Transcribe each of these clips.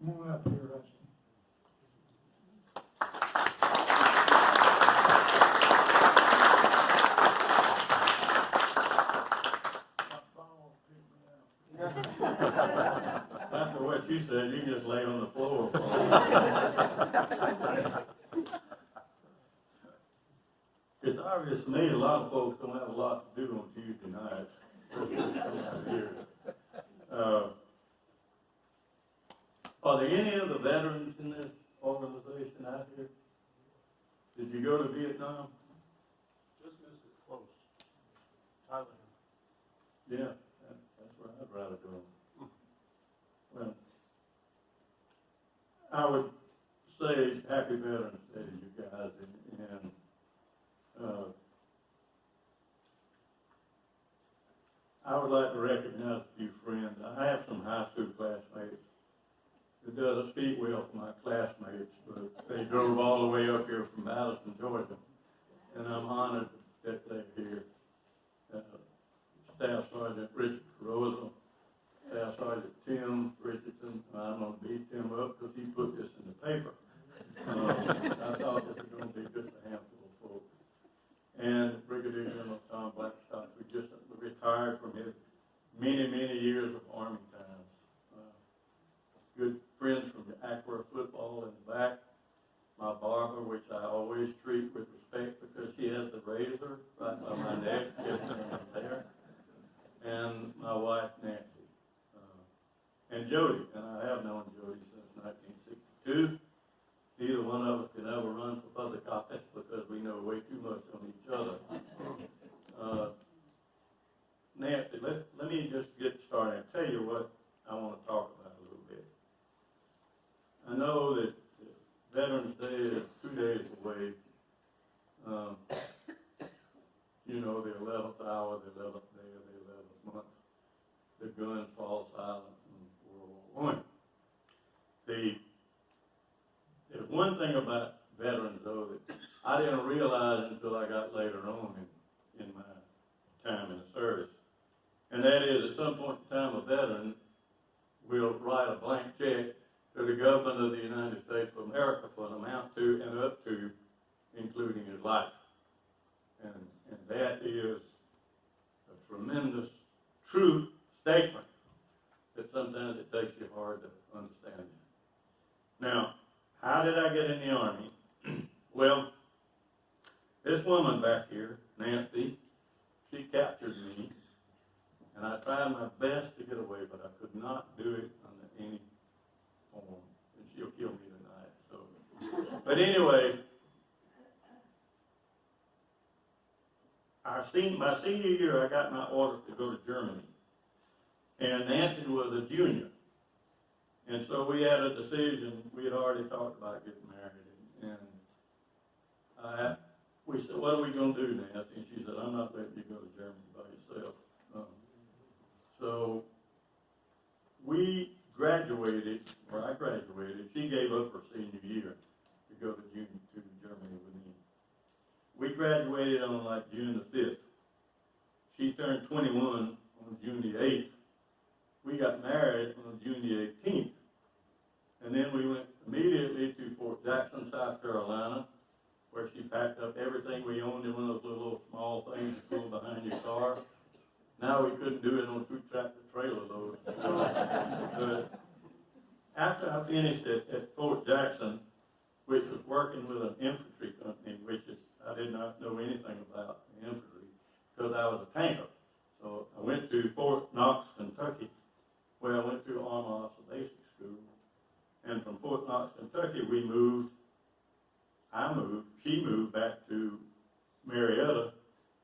Come on up here, Rusty. After what you said, you just lay on the floor for a while. It's obvious to me a lot of folks don't have a lot to do on Tuesday nights. Are there any of the veterans in this organization out here? Did you go to Vietnam? Just missed it close. Thailand. Yeah, that's where I'd rather go. Well, I would say happy Veterans Day to you guys, and I would like to recognize a few friends. I have some high school classmates. It doesn't speak well for my classmates, but they drove all the way up here from Madison, Georgia, and I'm honored that they're here. Staff Sergeant Richard Carozza, Staff Sergeant Tim Richardson. I'm going to beat Tim up because he put this in the paper. I thought this was going to be just a handful of folks. And Brigadier General Tom Blackstock, who just retired from his many, many years of Army time. Good friends from the Acworth football in the back. My barber, which I always treat with respect because she has the razor right by my neck, right there. And my wife, Nancy. And Jody, and I have known Jody since 1962. Neither one of us could ever run for public office because we know way too much on each other. Nancy, let me just get started and tell you what I want to talk about a little bit. I know that Veterans Day is 2 days away. You know, the 11th hour, the 11th day of the 11th month, the gun falls silent in World War I. There's one thing about veterans, though, that I didn't realize until I got later on in my time in the service. And that is, at some point in time, a veteran will write a blank check to the government of the United States of America for an amount to and up to, including his life. And that is a tremendous, true statement that sometimes it takes you hard to understand. Now, how did I get in the Army? Well, this woman back here, Nancy, she captured me, and I tried my best to get away, but I could not do it under any form, and she'll kill me tonight. So, but anyway, my senior year, I got my orders to go to Germany, and Nancy was a junior. And so we had a decision. We had already talked about getting married, and we said, "What are we going to do, Nancy?" And she said, "I'm not letting you go to Germany by yourself." So we graduated, or I graduated. She gave up her senior year to go to Germany with me. We graduated on like June the 5th. She turned 21 on June the 8th. We got married on June the 18th. And then we went immediately to Fort Jackson, South Carolina, where she packed up everything we owned in one of those little small things you pull behind your car. Now we couldn't do it on 2-tractor trailer loads. But after I finished at Fort Jackson, which was working with an infantry company, which is, I did not know anything about the infantry because I was a tanker. So I went to Fort Knox, Kentucky, where I went to Army Officer Basic School. And from Fort Knox, Kentucky, she moved back to Marietta,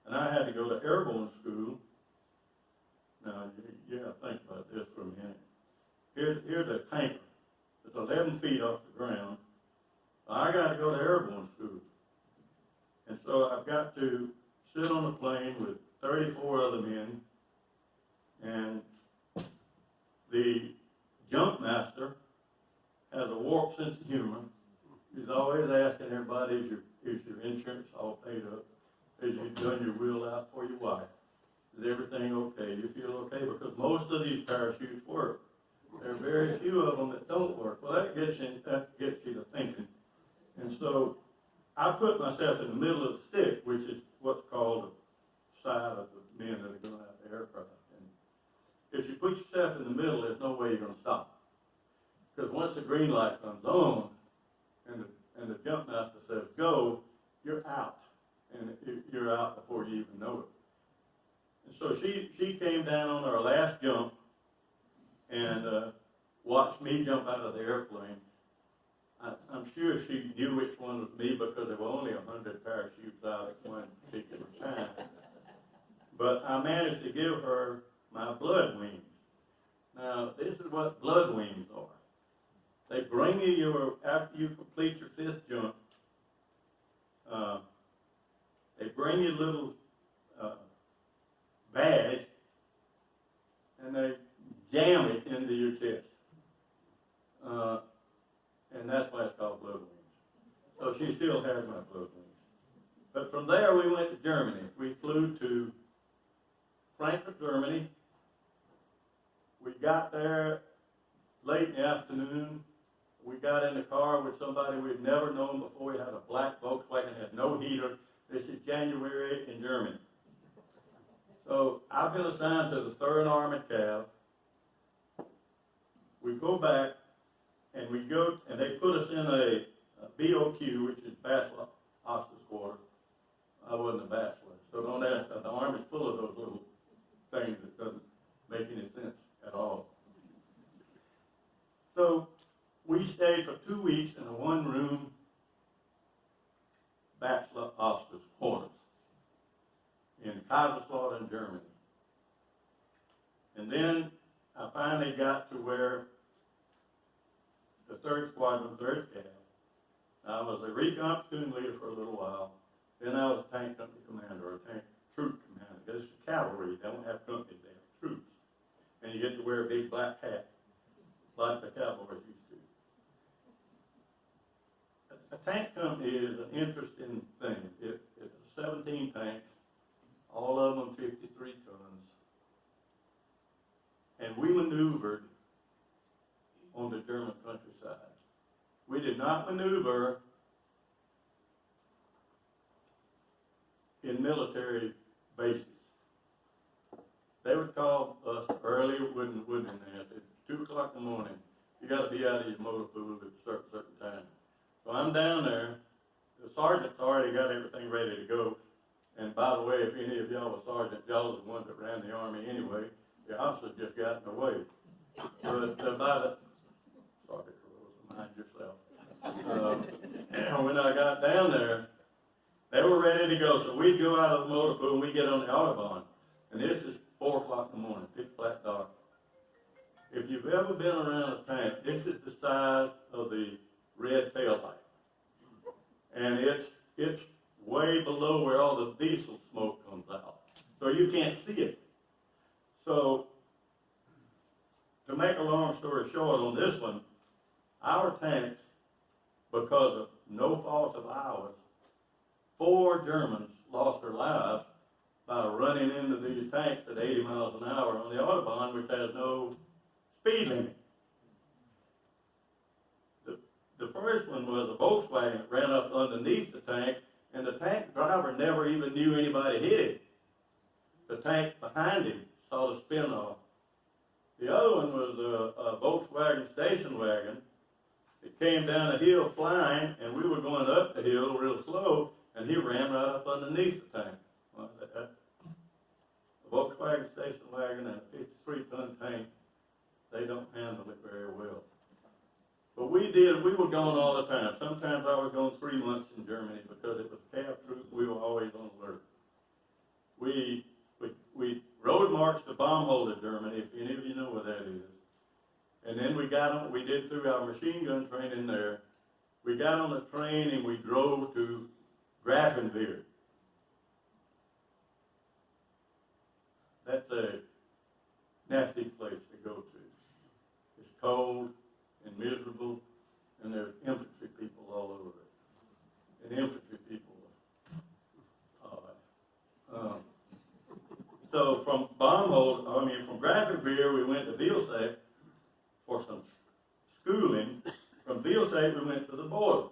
and I had to go to airborne school. Now, think about this for a minute. Here's a tanker. It's 11 feet off the ground. I got to go to airborne school. And so I've got to sit on a plane with 34 other men, and the jump master has a warped sense of humor. He's always asking everybody, is your insurance all paid up? Have you done your will out for your wife? Is everything okay? Do you feel okay? Because most of these parachutes work. There are very few of them that don't work. Well, that gets you to thinking. And so I put myself in the middle of the stick, which is what's called the side of the men that are going out the aircraft. And if you put yourself in the middle, there's no way you're going to stop. Because once the green light comes on and the jump master says go, you're out. And you're out before you even know it. And so she came down on her last jump and watched me jump out of the airplane. I'm sure she knew which one was me because there were only 100 parachutes out at one particular time. But I managed to give her my blood wings. Now, this is what blood wings are. They bring you after you complete your 5th jump, they bring you a little badge and they jam it into your chest. And that's why it's called blood wings. So she still has my blood wings. But from there we went to Germany. We flew to Frankfurt, Germany. We got there late in the afternoon. We got in the car with somebody we'd never known before. He had a black Volkswagen, had no heater. This is January in Germany. So I've been assigned to the 3rd Armored Cav. We go back and we go, and they put us in a BOQ, which is Bachelor Officers Quarter. I wasn't a bachelor, so don't ask. The Army's full of those little things that doesn't make any sense at all. So we stayed for 2 weeks in a one-room Bachelor Officers Quarters in Kaiserslautern, Germany. And then I finally got to where the 3rd Squadron, 3rd Cav. I was a recon platoon leader for a little while. Then I was tank company commander, or tank troop commander. This is cavalry. They don't have companies, they have troops. And you get to wear a big black hat, like the cavalry used to. A tank company is an interesting thing. It's 17 tanks, all of them 53 tons. And we maneuvered on the German countryside. We did not maneuver in military bases. They would call us early, wouldn't they? At 2 o'clock in the morning, you got to be out of your motor pool at a certain time. So I'm down there. The sergeant's already got everything ready to go. And by the way, if any of y'all were sergeant, y'all was the ones that ran the Army anyway. The officers just got in the way. But sorry, mind yourself. When I got down there, they were ready to go. So we'd go out of the motor pool and we'd get on the Autobahn. And this is 4 o'clock in the morning, pitch black dark. If you've ever been around a tank, this is the size of the red tail light. And it's way below where all the diesel smoke comes out. So you can't see it. So, to make a long story short on this one, our tanks, because of no fault of ours, 4 Germans lost their lives by running into these tanks at 80 miles an hour on the Autobahn, which has no speed limit. The first one was a Volkswagen that ran up underneath the tank, and the tank driver never even knew anybody hit him. The tank behind him saw the spin off. The other one was a Volkswagen station wagon. It came down a hill flying, and we were going up the hill real slow, and he ran right up underneath the tank. Well, a Volkswagen station wagon and a 53-ton tank, they don't handle it very well. But we were gone all the time. Sometimes I was gone 3 months in Germany because it was cav troop. We were always on alert. We road marched to Baumholder, Germany, if any of you know where that is. And then we did through our machine gun training there. We got on the train and we drove to Grafenwehr. That's a nasty place to go to. It's cold and miserable, and there's infantry people all over it. And infantry people so from Grafenwehr, we went to Vilsack feel safe, we went to the border.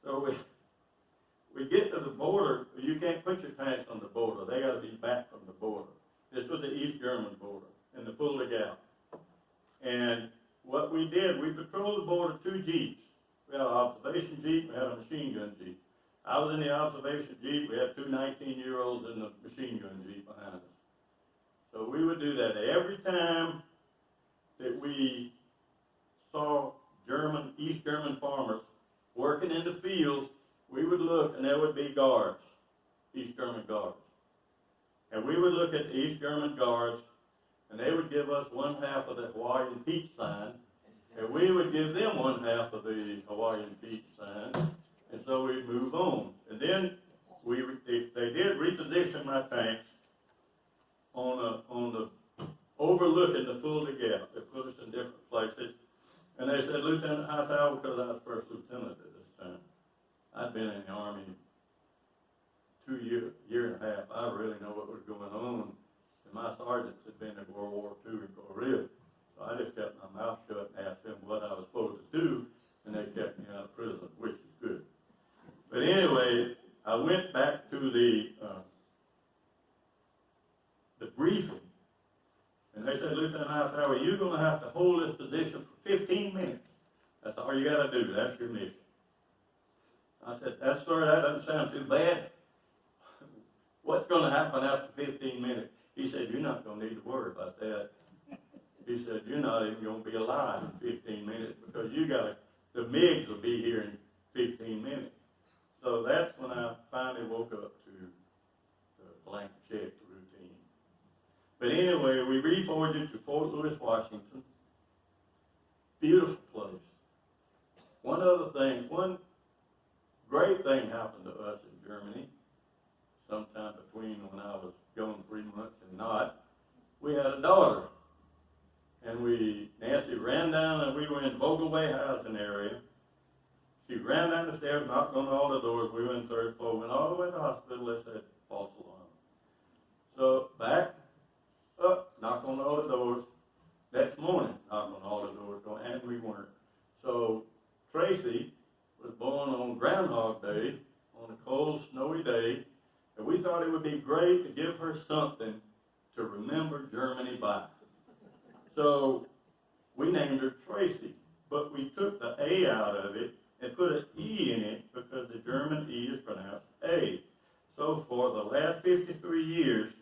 So we get to the border, you can't put your tanks on the border, they gotta be back from the border. This was the East German border, in the Fulda Gap. And what we did, we patrolled the border 2 Jeeps. We had an observation Jeep, we had a machine gun Jeep. I was in the observation Jeep, we had 2 19-year-olds in the machine gun Jeep behind us. So we would do that. Every time that we saw East German farmers working in the fields, we would look and there would be guards, East German guards. And we would look at the East German guards and they would give us 1/2 of the Hawaiian peace sign, and we would give them 1/2 of the Hawaiian peace sign, and so we'd move on. And then they did reposition my tanks on the overlooking the Fulda Gap. They put us in different places. And they said, Lieutenant Hightower, because I was first lieutenant at this time. I'd been in the Army 2 year and a half. I really know what was going on. And my sergeants had been in World War II in Korea. So I just kept my mouth shut and asked them what I was supposed to do. And they kept me out of prison, which is good. But anyway, I went back to the briefing. And they said, Lieutenant Hightower, you're going to have to hold this position for 15 minutes. That's all you got to do. That's your mission. I said, sir, that doesn't sound too bad. What's going to happen after 15 minutes? He said, you're not going to need to worry about that. He said, you're not even going to be alive in 15 minutes because the MiGs will be here in 15 minutes. So that's when I finally woke up to the blank check routine. But anyway, we reforged to Fort Lewis, Washington. Beautiful place. One great thing happened to us in Germany, sometime between when I was gone 3 months and not. We had a daughter. And Nancy ran down, and we were in Vogelway housing area. She ran down the stairs, knocked on all the doors. We were in 3rd floor, went all the way to the hospital. They said, false alarm. So back up, knocked on all the doors. Next morning, knocked on all the doors, and we weren't. So Tracy was born on Groundhog Day, on a cold, snowy day, and we thought it would be great to give her something to remember Germany by. So we named her Tracy, but we took the A out of it and put an E in it because the German E is pronounced A. So for the last 53 years,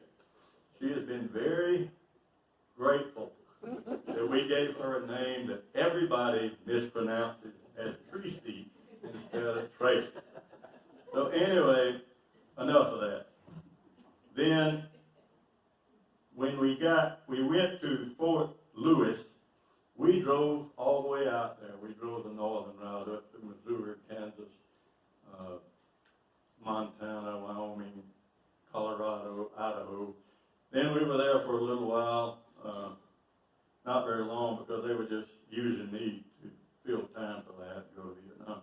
she has been very grateful that we gave her a name that everybody mispronounces as Tracy instead of Tracy. So anyway, enough of that. Then when we went to Fort Lewis, we drove all the way out there. We drove the northern route up to Missouri, Kansas, Montana, Wyoming, Colorado, Idaho. Then we were there for a little while, not very long because they were just using me to fill time till I had to go to Vietnam.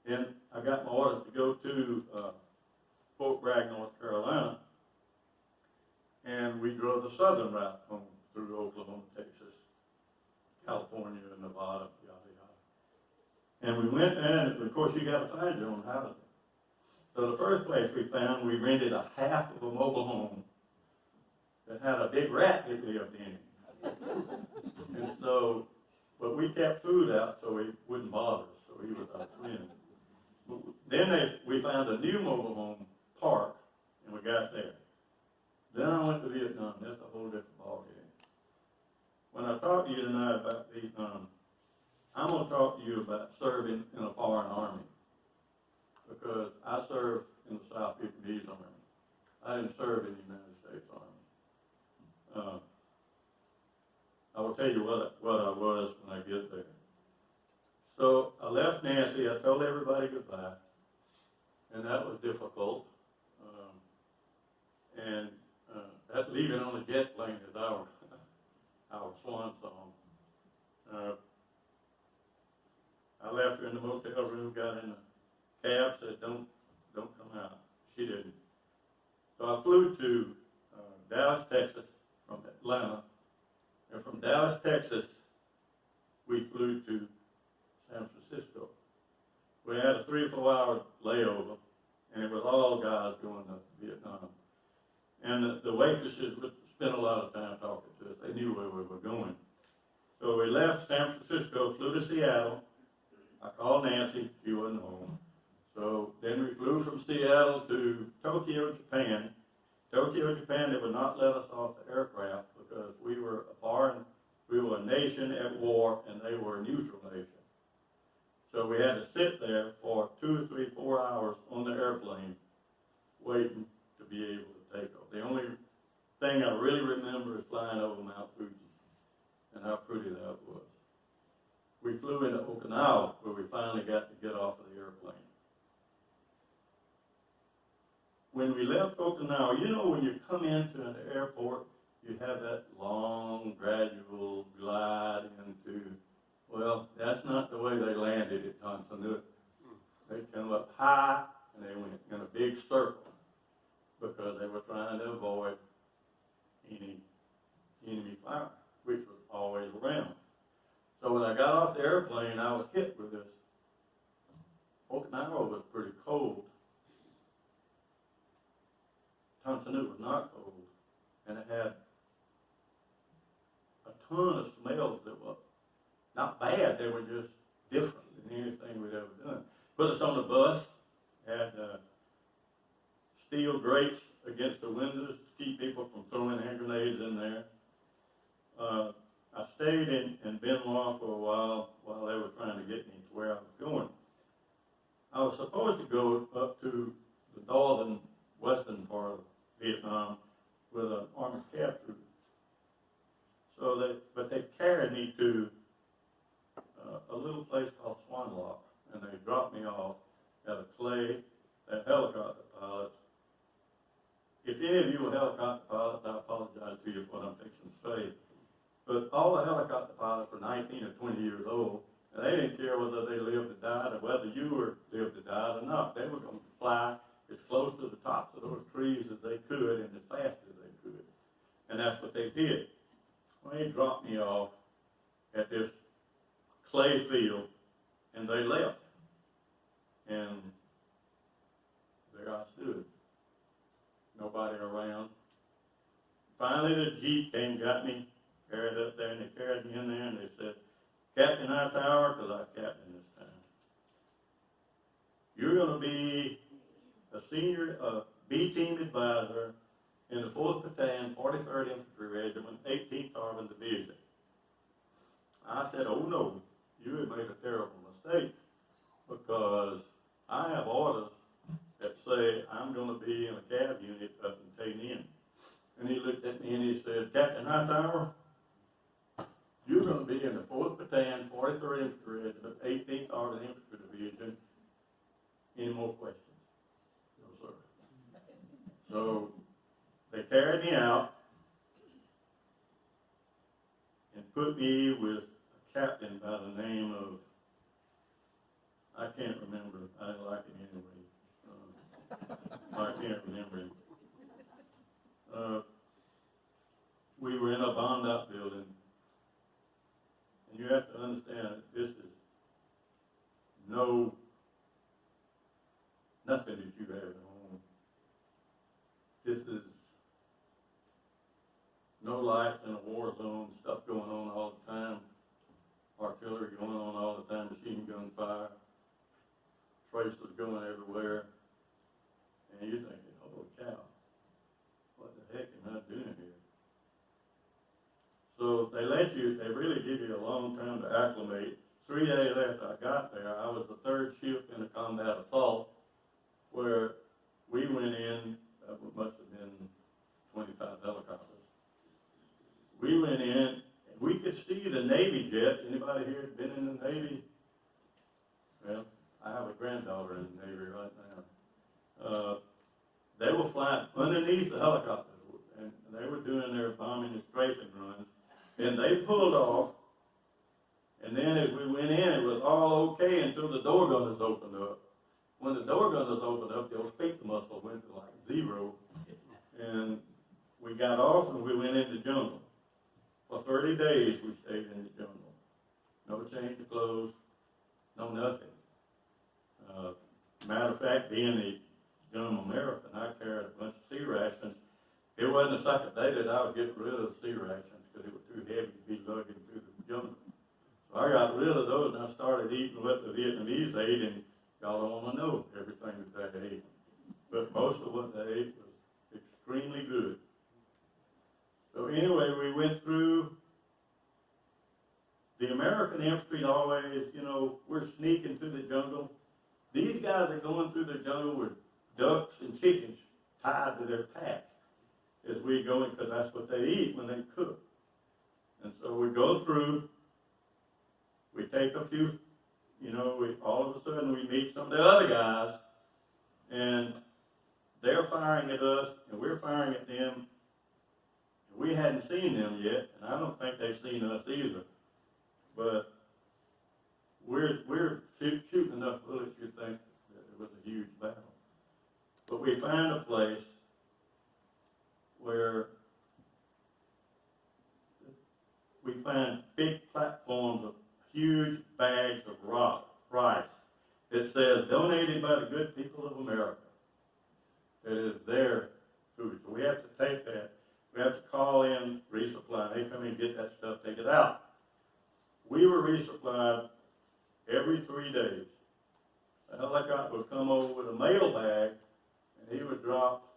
Then I got my orders to go to Fort Bragg, North Carolina, and we drove the southern route home through Oklahoma, Texas, California, Nevada, yada, yada. And we went in, and of course you got to find your own housing. So the first place we found, we rented a half of a mobile home that had a big rat that lived in it. And so, but we kept food out so he wouldn't bother us, so he was our friend. Then we found a new mobile home park, and we got there. Then I went to Vietnam. That's a whole different ballgame. When I talk to you tonight about Vietnam, I'm going to talk to you about serving in a foreign army. Because I served in the South Vietnamese Army. I didn't serve in the United States Army. I will tell you what I was when I get there. So I left Nancy. I told everybody goodbye. And that was difficult. That leaving on a jet plane is our swan song. I left her in the motel room, got in the cab, said, don't come out. She didn't. So I flew to Dallas, Texas from Atlanta. And from Dallas, Texas, we flew to San Francisco. We had a 3 or 4 hour layover, and it was all guys going to Vietnam. And the waitresses would spend a lot of time talking to us. They knew where we were going. So we left San Francisco, flew to Seattle. I called Nancy, she wasn't home. So then we flew from Seattle to Tokyo, Japan. Tokyo, Japan, they would not let us off the aircraft because we were a nation at war, and they were a neutral nation. So we had to sit there for 2 or 3, 4 hours on the airplane, waiting to be able to take off. The only thing I really remember is flying over Mount Fuji, and how pretty that was. We flew into Okinawa, where we finally got to get off of the airplane. When we left Okinawa, you know, when you come into an airport, you have that long, gradual glide into, well, that's not the way they landed at Tonsanuk. They come up high, and they went in a big circle because they were trying to avoid any enemy fire, which was always around. So when I got off the airplane, I was hit with this. Okinawa was pretty cold. Tonsanuk was not cold, and it had a ton of smells that were not bad. They were just different than anything we'd ever done. Put us on the bus, had steel grates against the windows to keep people from throwing hand grenades in there. I stayed in Benoit for a while they were trying to get me to where I was going. I was supposed to go up to the northern, western part of Vietnam with an armored cav troop. But they carried me to a little place called Swan Lock, and they dropped me off at a clay, at helicopter pilots. If any of you are helicopter pilots, I apologize to you for what I'm fixing to say. But all the helicopter pilots were 19 or 20 years old, and they didn't care whether they lived or died, or whether you were lived or died or not. They were going to fly as close to the tops of those trees as they could and as fast as they could. And that's what they did. Well, they dropped me off at this clay field, and they left. And there I stood. Nobody around. Finally, the Jeep came, got me, carried up there, and they carried me in there, and they said, Captain Hightower, because I was captain this time, you're going to be a senior B-team advisor in the 4th Battalion, 43rd Infantry Regiment, 18th Armored Division. I said, oh no, you have made a terrible mistake, because I have orders that say I'm going to be in a cav unit up in Tay Ninh. And he looked at me and he said, Captain Hightower, you're going to be in the 4th Battalion, 43rd Infantry Regiment, 18th Armored Infantry Division. Any more questions? No, sir. So they carried me out and put me with a captain by the name of, I can't remember, I didn't like him anyway. I can't remember him. We were in a bombed-out building, and you have to understand that this is nothing that you have at home. This is no lights in a war zone, stuff going on all the time, artillery going on all the time, machine gun fire, tracers going everywhere, and you're thinking, holy cow, what the heck am I doing here? So they really give you a long time to acclimate. 3 days after I got there, I was the 3rd ship in a combat assault, where we went in, must have been 25 helicopters. We went in, and we could see the Navy jets. Anybody here been in the Navy? Well, I have a granddaughter in the Navy right now. They were flying underneath the helicopters, and they were doing their bombing and strafing runs, and they pulled off, and then as we went in, it was all okay until the door gunners opened up. When the door gunners opened up, your speaker muscle went to like 0, and we got off and we went in the jungle. For 30 days we stayed in the jungle. No change of clothes, Matter of fact, being a young American, I carried a bunch of sea rations. It wasn't the second day that I was getting rid of the sea rations because it was too heavy to be lugging through the jungle. So I got rid of those and I started eating what the Vietnamese ate, and y'all don't want to know everything that they ate. But most of what they ate was extremely good. So anyway, we went through. The American infantry always, you know, we're sneaking through the jungle. These guys are going through the jungle with ducks and chickens tied to their packs as we go in, because that's what they eat when they cook. And so we go through, we take a few, you know, all of a sudden we meet some of the other guys, and they're firing at us, and we're firing at them. We hadn't seen them yet, and I don't think they've seen us either. But we're shooting enough bullets, you'd think that it was a huge battle. But we found a place where we found big platforms of huge bags of rice. It says, donated by the good people of America. It is their food. So we have to take that. We have to call in resupply. They come in and get that stuff, take it out. We were resupplied every 3 days. A helicopter would come over with a mail bag, and he would drop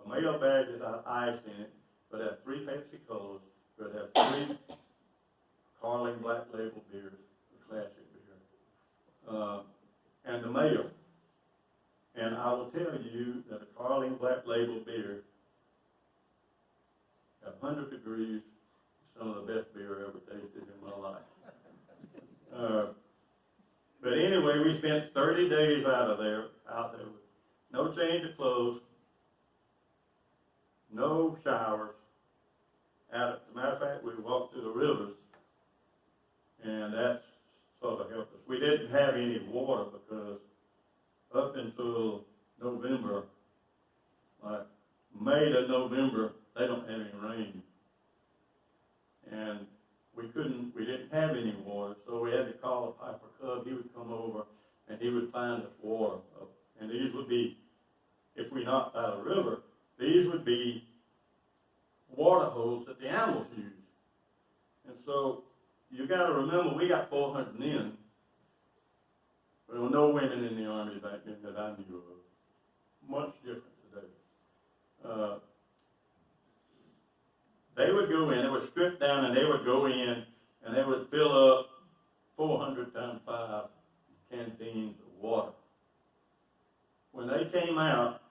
a mail bag without ice in it, would have 3 Pepsi Colas, would have 3 Carling Black Label beers, the classic beer, and the mail. And I will tell you that a Carling Black Label beer at 100 degrees is some of the best beer I ever tasted in my life. But anyway, we spent 30 days out there with no change of clothes, no showers. As a matter of fact, we walked through the rivers, and that sort of helped us. We didn't have any water because up until November, like May to November, they don't have any rain. And we didn't have any water, so we had to call a Piper Cub. He would come over and he would find us water. And these would be, if we knocked out a river, these would be water holes that the animals use. And so you got to remember, we got 400 men. There were no women in the Army back then that I knew of. Much different today. They would go in, they would strip down, and they would go in, and they would fill up 400 times 5 canteens of water. When they came out,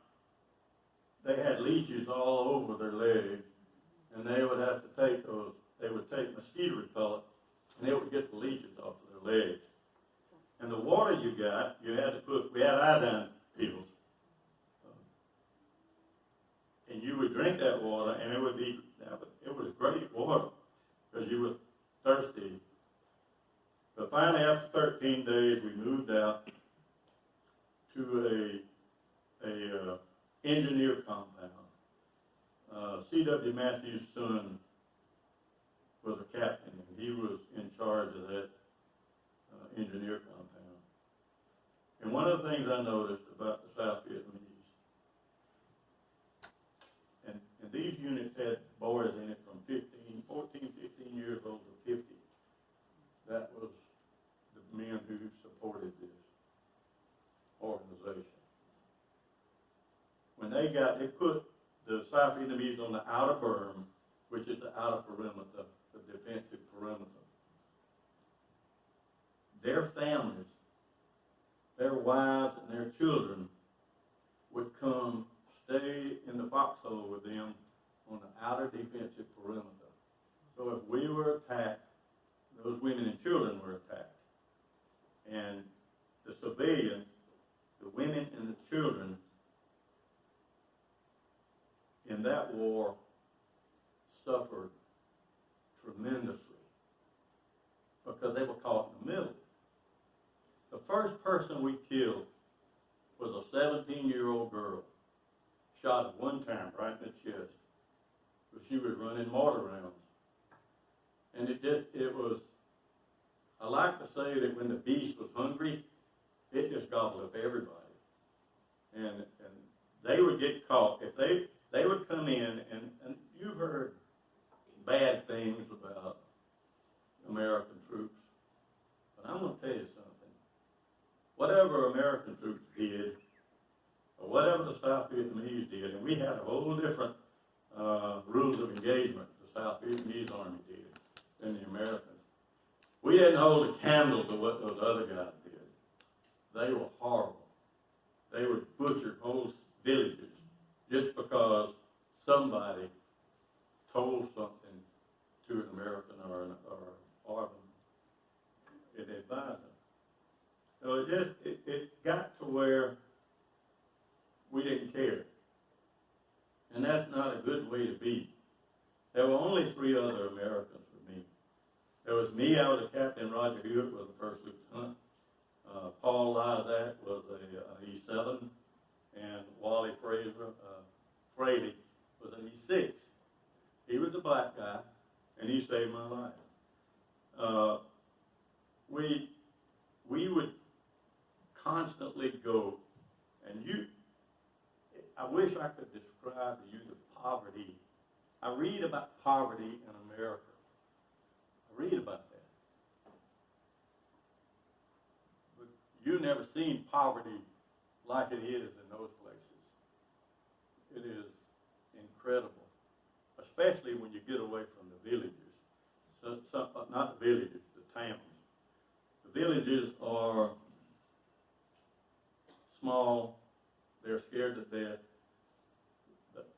they had leeches all over their legs, and they would have to take those, they would take mosquito repellent, and they would get the leeches off of their legs. And the water you got, you had to put, we had iodine pills. And you would drink that water, and it was great water, because you were thirsty. But finally, after 13 days, we moved out to a engineer compound. C.W. Matthews' son was a captain, and he was in charge of that engineer compound. And one of the things I noticed about the South Vietnamese, and these units had boys in it from 14, 15 years old to 50. That was the men who supported this organization. When they put the South Vietnamese on the outer berm, which is the outer perimeter, the defensive perimeter. Their families, their wives, and their children would come stay in the foxhole with them on the outer defensive perimeter. So if we were attacked, those women and children were attacked. And the civilians, the women and the children in that war suffered tremendously because they were caught in the middle. The first person we killed was a 17-year-old girl, shot at one time right in the chest, but she was running mortar rounds. And it was, I like to say that when the beast was hungry, it just gobbled up everybody. and they would get caught, if they would come in, and you've heard bad things about American troops, but I'm gonna tell you something. Whatever American troops did, or whatever the South Vietnamese did, and we had a whole different rules of engagement the South Vietnamese Army did than the Americans. We didn't hold a candle to what those other guys did. They were horrible. They would butcher whole villages just because somebody told something to an American or it advised them. So it got to where we didn't care. And that's not a good way to be. There were only 3 other Americans with me. There was me, I was a captain, Roger Hewitt was the first lieutenant. Paul Lysack was a E7, and Wally Fraley was an E6. He was a black guy, and he saved my life. We would constantly go, and I wish I could describe to you the poverty. I read about poverty in America. I read about that. But you've never seen poverty like it is in those places. It is incredible, especially when you get away from the villages. Not the villages, the towns. The villages are small, they're scared to death.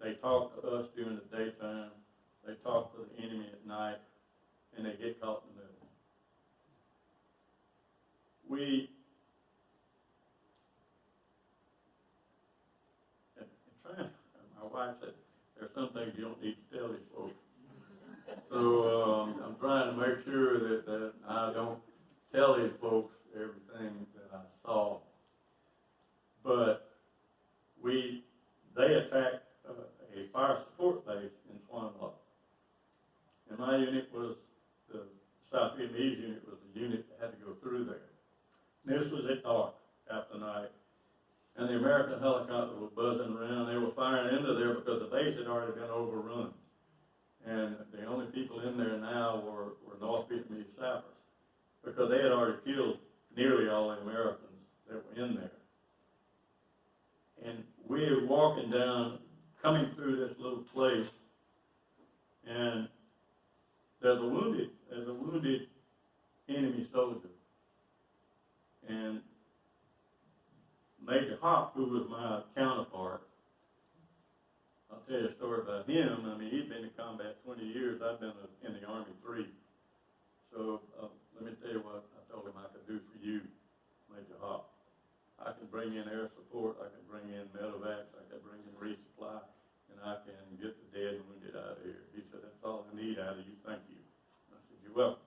They talk to us during the daytime, they talk to the enemy at night, and they get caught in the middle. My wife said, there's some things you don't need to tell these folks. So I'm trying to make sure that I don't tell these folks everything that I saw. But they attacked a fire support base in Swanlock. And my unit was, the South Vietnamese unit was the unit that had to go through there. This was at dark after night. And the American helicopter was buzzing around. They were firing into there because the base had already been overrun. And the only people in there now were North Vietnamese sappers, because they had already killed nearly all the Americans that were in there. And we were walking down, coming through this little place, and there's a wounded enemy soldier. And Major Hop, who was my counterpart, I'll tell you a story about him. I mean, he'd been in combat 20 years. I've been in the Army 3. So let me tell you what I told him I could do for you, Major Hop. I can bring in air support, I can bring in medevacs, I can bring in resupply, and I can get the dead and wounded out of here. He said, that's all I need out of you, thank you. I said, you're welcome.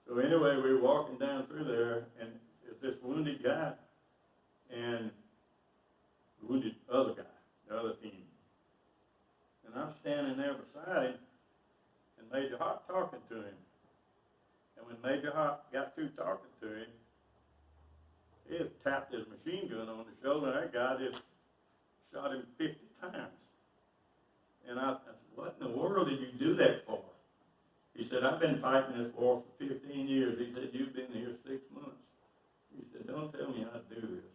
So anyway, we were walking down through there, and it's this wounded guy, and the wounded other guy, the other team. And I'm standing there beside him, and Major Hop talking to him. And when Major Hop got through talking to him, he just tapped his machine gun on the shoulder, and that guy just shot him 50 times. And I said, what in the world did you do that for? He said, I've been fighting this war for 15 years. He said, you've been here 6 months. He said, don't tell me how to do this.